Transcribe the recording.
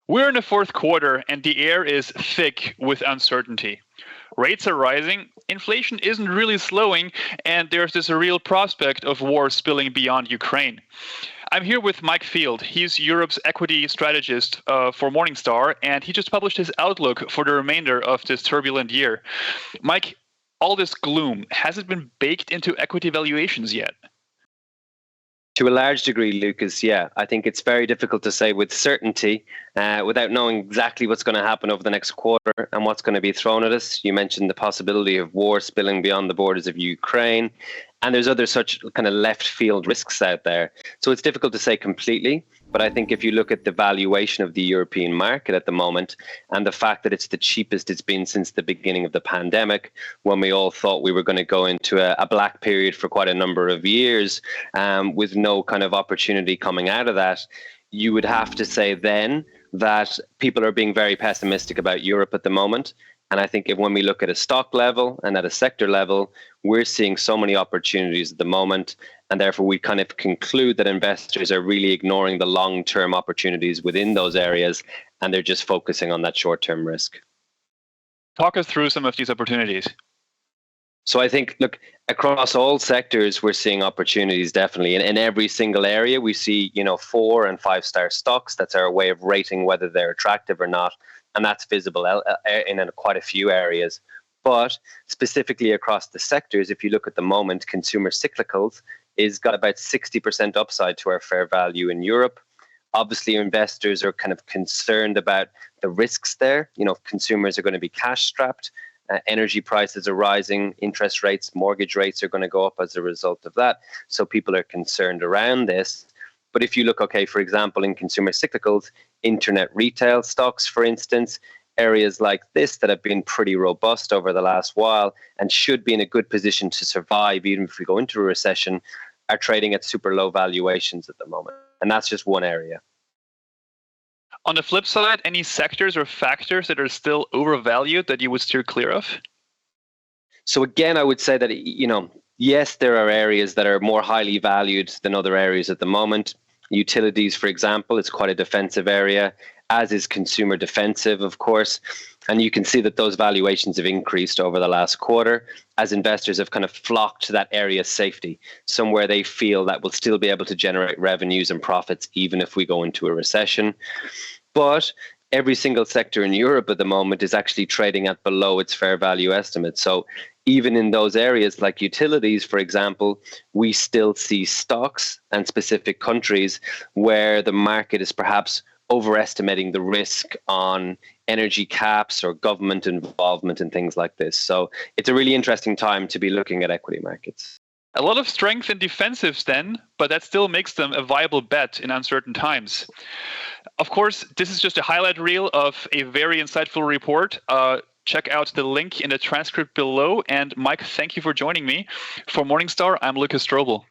We're in the fourth quarter and the air is thick with uncertainty. Rates are rising, inflation isn't really slowing, and there's this real prospect of war spilling beyond Ukraine. I'm here with Mike Field. He's Europe's equity strategist for Morningstar, and he just published his outlook for the remainder of this turbulent year. Mike, all this gloom, has it been baked into equity valuations yet? To a large degree, Lucas, yeah. I think it's very difficult to say with certainty without knowing exactly what's going to happen over the next quarter and what's going to be thrown at us. You mentioned the possibility of war spilling beyond the borders of Ukraine, and there's other such kind of left field risks out there. So it's difficult to say completely. But I think if you look at the valuation of the European market at the moment and the fact that it's the cheapest it's been since the beginning of the pandemic, when we all thought we were going to go into a black period for quite a number of years with no kind of opportunity coming out of that, you would have to say then that people are being very pessimistic about Europe at the moment. And I think when we look at a stock level and at a sector level, we're seeing so many opportunities at the moment. And therefore, we kind of conclude that investors are really ignoring the long-term opportunities within those areas, and they're just focusing on that short-term risk. Talk us through some of these opportunities. So I think, look, across all sectors, we're seeing opportunities definitely. In every single area, we see, 4 and 5 star stocks. That's our way of rating whether they're attractive or not. And that's visible in quite a few areas. But specifically across the sectors, if you look at the moment, consumer cyclicals is got about 60% upside to our fair value in Europe. Obviously, investors are kind of concerned about the risks there. Consumers are going to be cash strapped. Energy prices are rising, interest rates, mortgage rates are going to go up as a result of that. So people are concerned around this. But if you look, for example, in consumer cyclicals, internet retail stocks, for instance, areas like this that have been pretty robust over the last while and should be in a good position to survive even if we go into a recession, are trading at super low valuations at the moment. And that's just one area. On the flip side, any sectors or factors that are still overvalued that you would steer clear of? So again, I would say that, yes, there are areas that are more highly valued than other areas at the moment. Utilities, for example, is quite a defensive area, as is consumer defensive, of course. And you can see that those valuations have increased over the last quarter as investors have kind of flocked to that area of safety, somewhere they feel that will still be able to generate revenues and profits even if we go into a recession. But every single sector in Europe at the moment is actually trading at below its fair value estimate. So even in those areas like utilities, for example, we still see stocks and specific countries where the market is perhaps overestimating the risk on energy caps or government involvement and things like this. So it's a really interesting time to be looking at equity markets. A lot of strength in defensives then, but that still makes them a viable bet in uncertain times. Of course, this is just a highlight reel of a very insightful report. Check out the link in the transcript below. And Mike, thank you for joining me. For Morningstar, I'm Lucas Strobel.